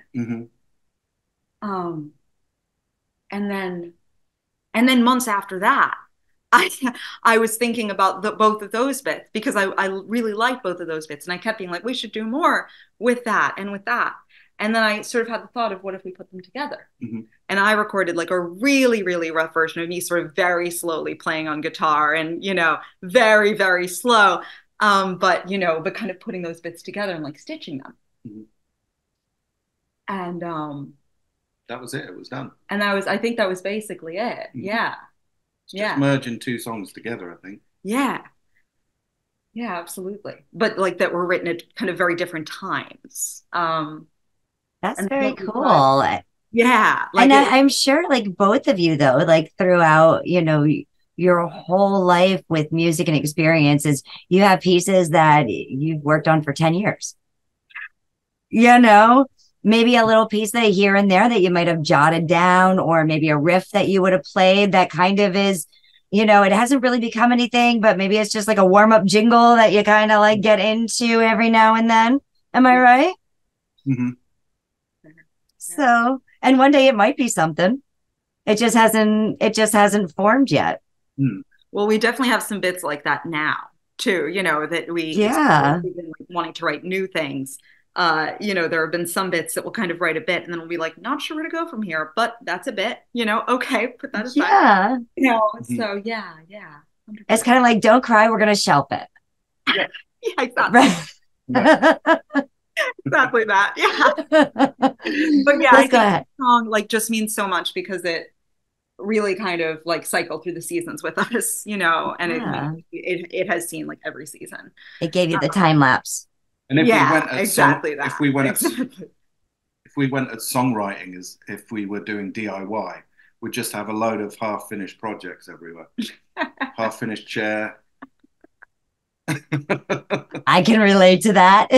And then months after that, I I was thinking about both of those bits because I really liked both of those bits, and I kept being like, we should do more with that and with that. And then I sort of had the thought of what if we put them together? And I recorded like a really, really rough version of me sort of very slowly playing on guitar and, very, very slow. But kind of putting those bits together and like stitching them. And that was it. It was done. And I think that was basically it. Yeah. It's just merging two songs together, I think. Yeah. Yeah, absolutely. But like that were written at kind of very different times. That's very cool. Yeah. Like and I'm sure like both of you though, like throughout, your whole life with music and experiences, you have pieces that you've worked on for 10 years. Maybe a little piece that here and there that you might have jotted down, or maybe a riff that you would have played that kind of is, it hasn't really become anything, but maybe it's just like a warm-up jingle that you kind of like get into every now and then. Am I right? So, and one day it might be something. It just hasn't formed yet. Well, we definitely have some bits like that now too, that we've been like wanting to write new things. There have been some bits that we'll kind of write a bit and then we'll be like, not sure where to go from here, but that's a bit, okay, put that aside. So yeah. 100%. It's kind of like, don't cry, we're going to shelf it. Yeah, exactly. Exactly that. Yeah. But yeah, I think the song like just means so much because it really kind of like cycled through the seasons with us, and it has seen like every season. It gave you the time lapse. And if we went at songwriting as if we were doing DIY, we'd just have a load of half-finished projects everywhere. Half-finished chair. I can relate to that.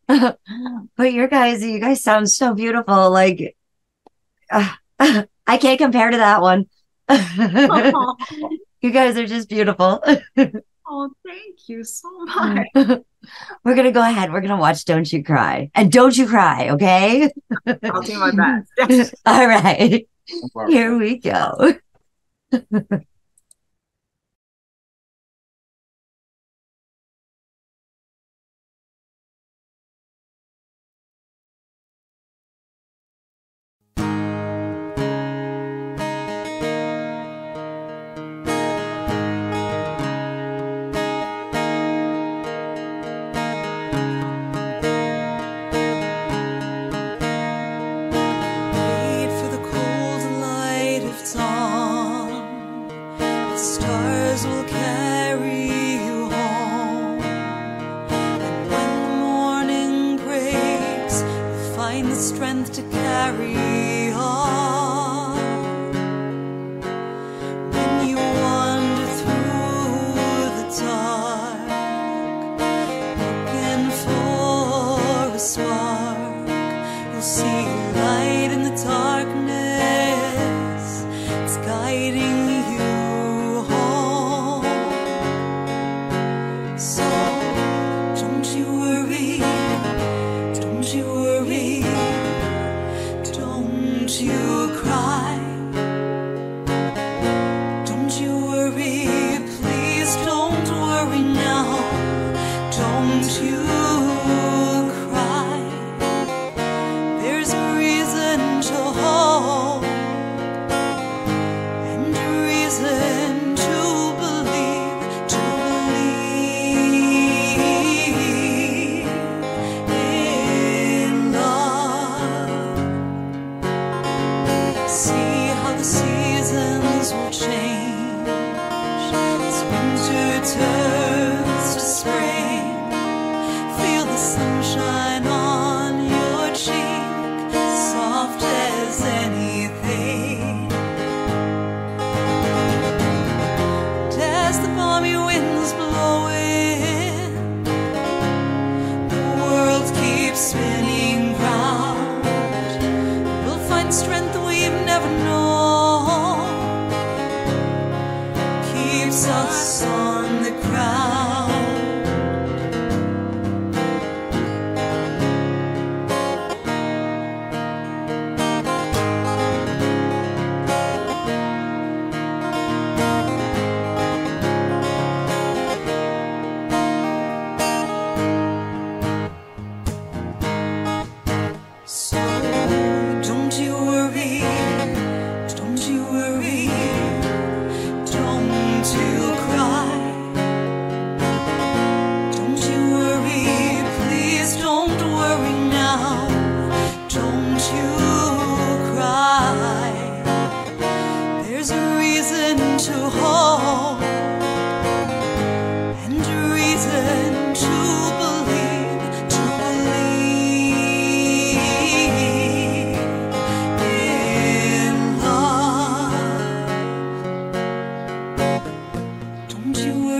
But you guys sound so beautiful. Like I can't compare to that one. You guys are just beautiful. Oh, thank you so much. We're gonna go ahead. We're gonna watch Don't You Cry. And don't you cry, okay? I'll do my best. All right. Here we go.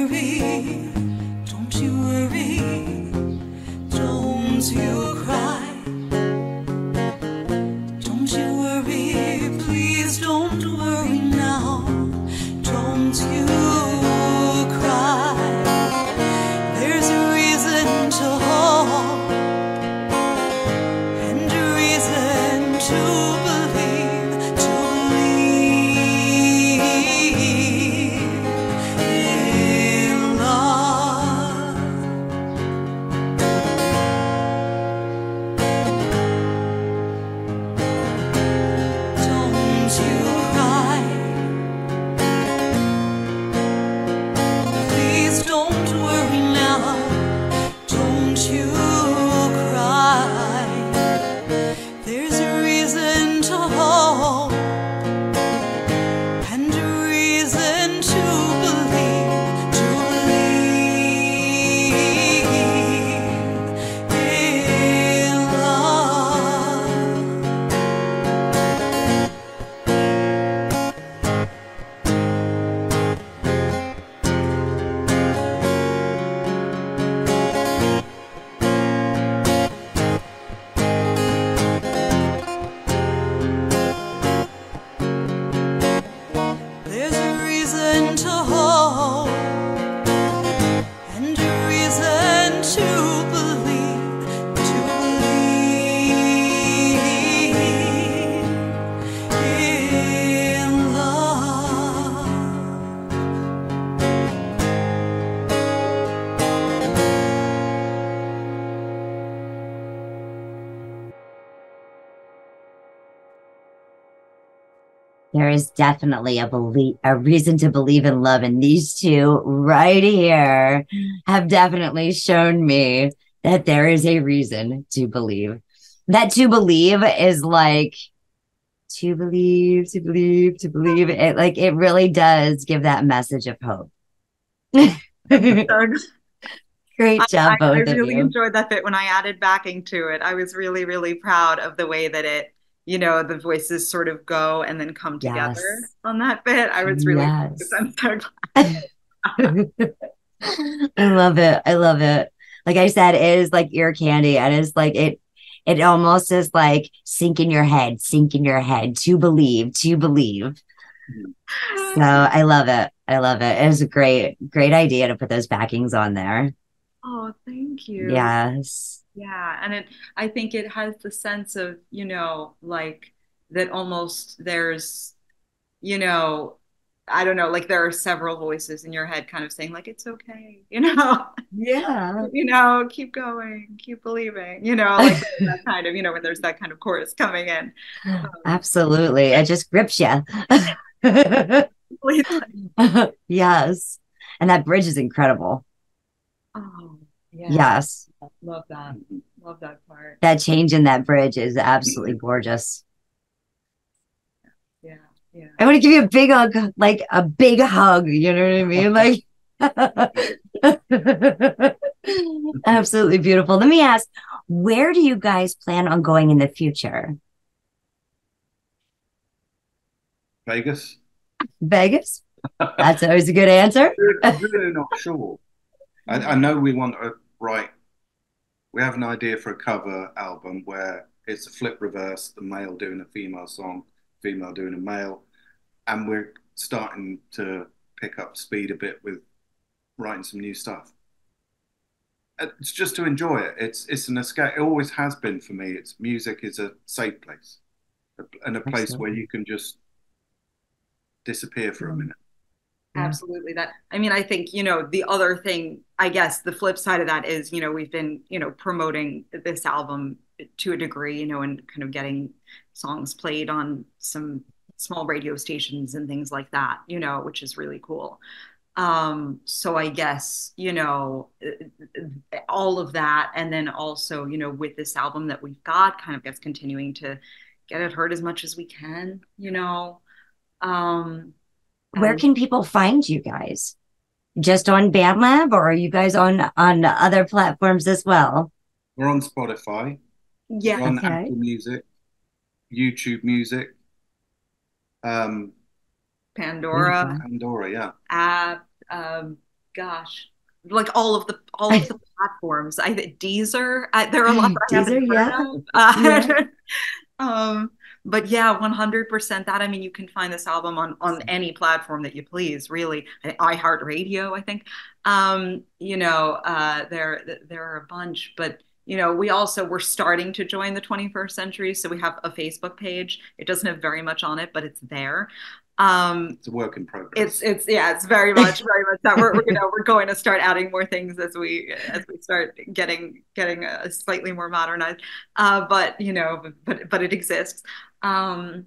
worry, don't you worry, don't you cry. Don't you worry, please don't worry now. Don't you cry. There's a reason to hope and a reason to believe in love. Don't you cry. Please don't worry now. Don't you cry. There's a reason to hope and a reason to believe in love. There's a reason to hope and a reason to believe in love. There is definitely a reason to believe in love, and these two right here have definitely shown me that there is a reason to believe. That to believe is like to believe, to believe, to believe. It like it really does give that message of hope. Great job, I both of really you. enjoyed that bit when I added backing to it. I was really, really proud of the way that it, the voices sort of go and then come together Yes. on that bit. I was really, Yes. I'm so glad. I love it. I love it. Like I said, it is like ear candy. And it's like it almost is like sink in your head to believe, to believe. So I love it. I love it. It was a great idea to put those backings on there. Oh, thank you. Yes. Yeah. And I think it has the sense of, like that almost there's, I don't know, like there are several voices in your head kind of saying like, it's okay, Yeah. Keep going, keep believing, like that kind of, when there's that kind of chorus coming in. Absolutely. It just grips you. Yes. And that bridge is incredible. Oh, yeah. Yes. Love that. Love that part. That change in that bridge is absolutely gorgeous. Yeah. Yeah. I want to give you a big hug, like a big hug. You know what I mean? Like, absolutely beautiful. Let me ask, where do you guys plan on going in the future? Vegas. Vegas? That's always a good answer. I'm really not sure. I know we want to write. We have an idea for a cover album where it's a flip reverse, the male doing a female song, female doing a male. And we're starting to pick up speed a bit with writing some new stuff. It's just to enjoy it. It's an escape. It always has been for me. Music is a safe place and a place where you can just disappear for a minute. Absolutely. I think, the other thing, I guess the flip side of that is, we've been, promoting this album to a degree, and kind of getting songs played on some small radio stations and things like that, which is really cool. So I guess, all of that. And then also, with this album that we've got, kind of gets continuing to get it heard as much as we can, Where can people find you guys? Just on BandLab, or are you guys on other platforms as well? We're on Spotify. Yeah. We're on Apple Music, YouTube Music, Pandora, yeah. app, gosh, like all of the platforms. Deezer. There are a lot that I Deezer, haven't yeah. heard of. Yeah. But yeah, 100% that. I mean, you can find this album on any platform that you please, really. iHeartRadio, I think. There are a bunch, but we're starting to join the 21st century, so we have a Facebook page. It doesn't have very much on it, but it's there. It's a work in progress. It's very much that we're going to start adding more things as we start getting a slightly more modernized. But it exists. I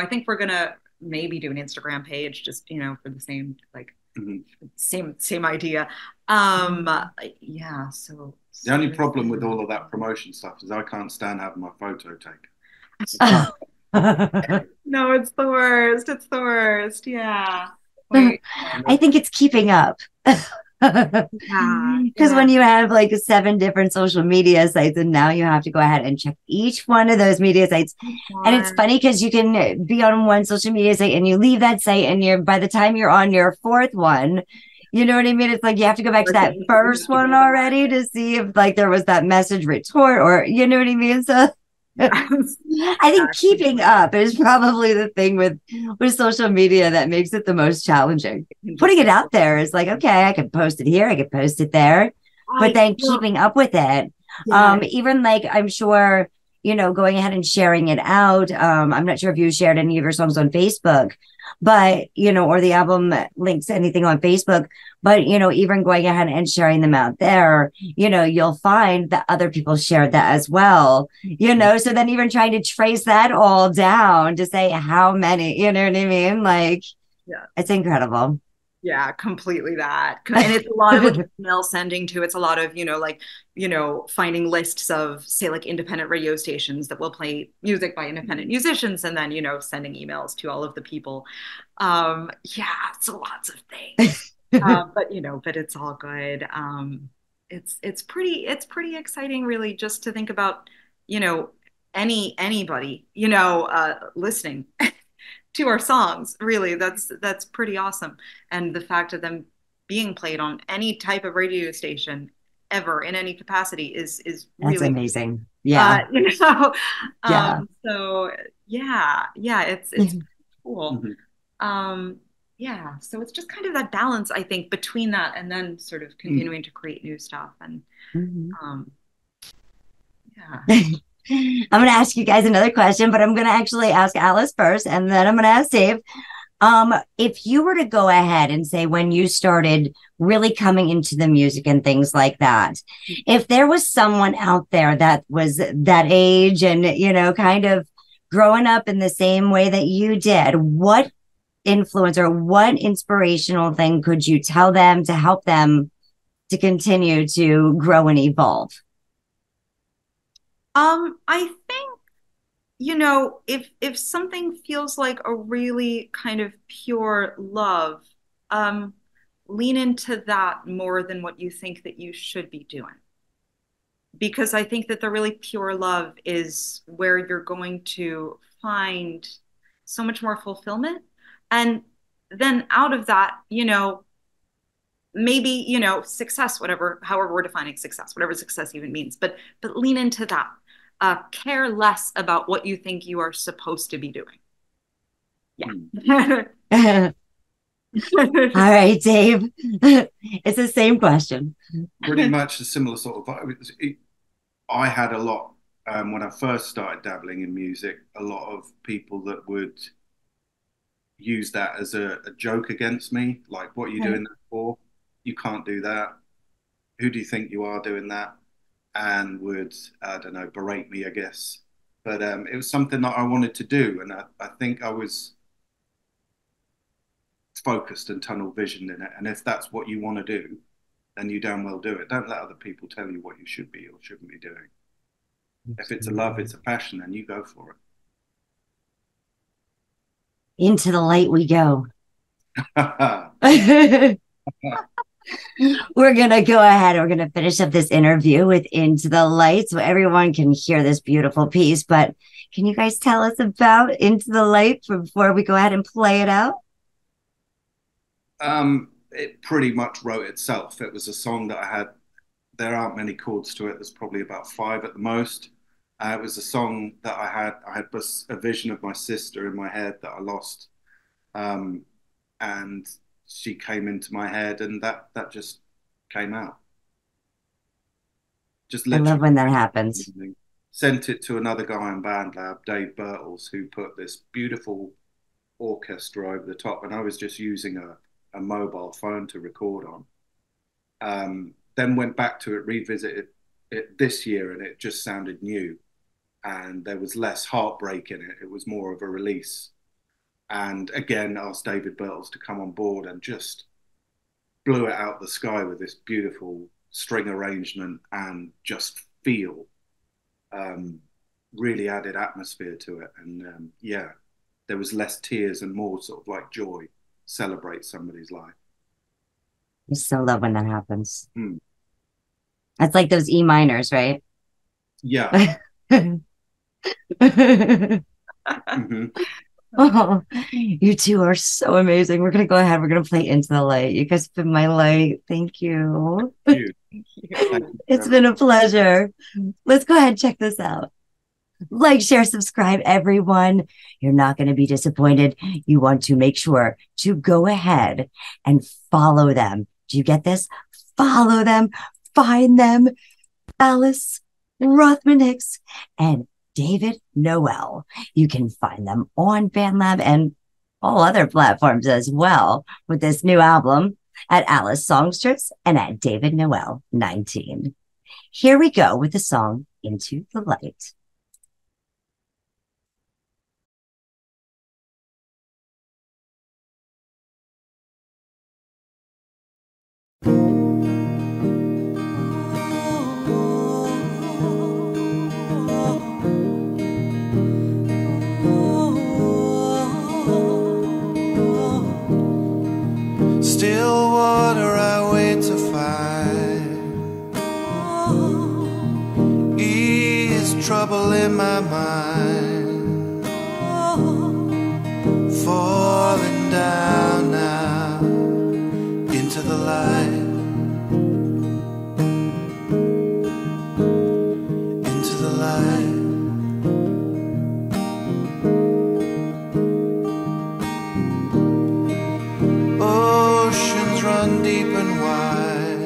think we're gonna maybe do an Instagram page just for the same same idea. So the only problem with all of that promotion stuff is I can't stand having my photo taken. No, it's the worst. It's the worst. Yeah. I think it's keeping up. Because when you have like 7 different social media sites, and now you have to go ahead and check each one of those media sites. And it's funny because you can be on one social media site and you leave that site, and by the time you're on your 4th one, you know what I mean? It's like you have to go back to that first one already to see if like there was that message retort, or you know what I mean? So I think keeping up is probably the thing with social media that makes it the most challenging. Putting it out there is like, okay, I can post it here, I can post it there, but then keeping up with it, even like I'm sure, going ahead and sharing it out. I'm not sure if you shared any of your songs on Facebook, but or the album links, anything on Facebook, but even going ahead and sharing them out there, you'll find that other people shared that as well, so then even trying to trace that all down to say how many, you know what I mean? Like, it's incredible. Yeah, completely that. And it's a lot of email sending too. It's a lot of, finding lists of, say, like independent radio stations that will play music by independent musicians, and then, sending emails to all of the people. It's lots of things. But it's all good. It's pretty exciting, really, just to think about, anybody, listening to our songs. Really, that's pretty awesome. And the fact of them being played on any type of radio station ever in any capacity is really that's amazing. Yeah. So it's cool. So it's just kind of that balance, I think, between that and then sort of continuing to create new stuff. And I'm going to ask you guys another question, but I'm going to actually ask Alice first, and then I'm going to ask Dave. If you were to go ahead and say when you started really coming into the music and things like that, if there was someone out there that was that age and, kind of growing up in the same way that you did, what influence or what inspirational thing could you tell them to help them to continue to grow and evolve? I think, if something feels like a really kind of pure love, lean into that more than what you think that you should be doing. Because I think that the really pure love is where you're going to find so much more fulfillment. And then out of that, maybe, success, however we're defining success, whatever success even means, but lean into that. Care less about what you think you are supposed to be doing. Yeah. All right, Dave. It's the same question. Pretty much a similar sort of. I had a lot when I first started dabbling in music. A lot of people that would use that as a joke against me, like, "What are you doing that for? You can't do that. Who do you think you are doing that?" And would, I don't know, berate me, I guess. But it was something that I wanted to do, and I think I was focused and tunnel visioned in it. And if that's what you want to do, then you damn well do it. Don't let other people tell you what you should be or shouldn't be doing. If it's a love, it's a passion, then you go for it. Into the light we go. We're going to go ahead. We're going to finish up this interview with Into the Light so everyone can hear this beautiful piece. But can you guys tell us about Into the Light before we go ahead and play it out? it pretty much wrote itself. It was a song that I had. There aren't many chords to it. There's probably about 5 at the most. It was a song that I had. I had a vision of my sister in my head that I lost, and she came into my head, and that just came out. Just I literally love when that happens. sent it to another guy in BandLab, Dave Birtles, who put this beautiful orchestra over the top, and I was just using a mobile phone to record on. Then went back to it, revisited it this year, and it just sounded new, and there was less heartbreak in it. It was more of a release. And again, asked David Birtles to come on board, and just blew it out the sky with this beautiful string arrangement and just feel. Really added atmosphere to it, and yeah, there was less tears and more sort of like joy. Celebrate somebody's life. I so love when that happens. Mm. That's like those E minors, right? Yeah. Mm-hmm. Oh, you two are so amazing. We're gonna go ahead. We're gonna play Into the Light. You guys have been my light. Thank you. Thank you. It's been a pleasure. Let's go ahead and check this out. Like, share, subscribe, everyone. You're not going to be disappointed. You want to make sure to go ahead and follow them. Do you get this? Follow them. Find them. Alice Rothman Hicks and David Noel. You can find them on BandLab and all other platforms as well with this new album at Alice Songstress and at David Noel 19. Here we go with the song Into the Light. Still water I wait to find, ease trouble in my mind, falling down now into the light, into the light. Run deep and wide,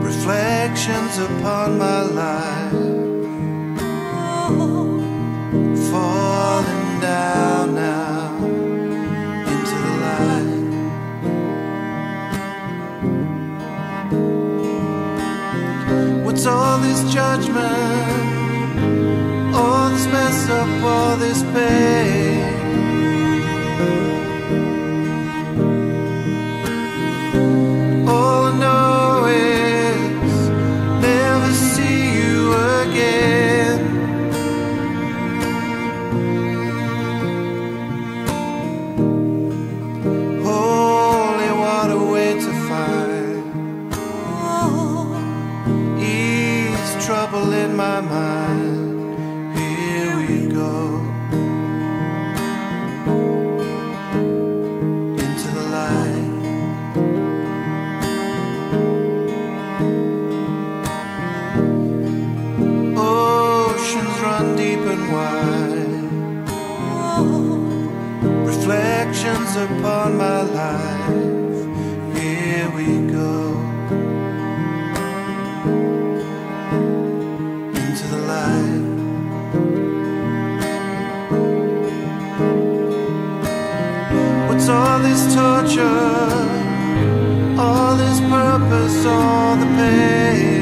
reflections upon my life, falling down now into the light. What's all this judgment, all this mess up, all this pain? All I know is never see you again. Holy water way to find, ease trouble in my mind. Here we go. Into the light. Run deep and wide, reflections upon my life. Here we go. Into the light. What's all this torture, all this purpose, all the pain?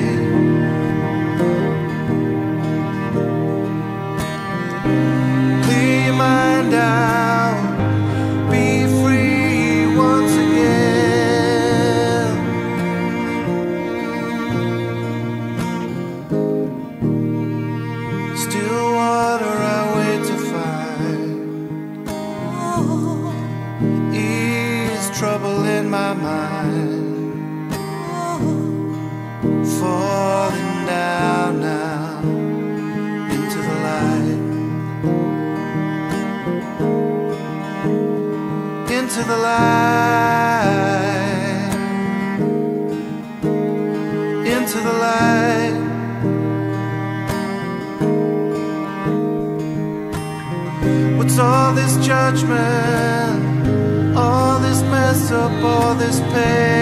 Mind out, be free once again. Still water I wait to find, ease trouble in my mind, falling down now into the light. Into into the light, into the light. What's all this judgment, all this mess up, all this pain?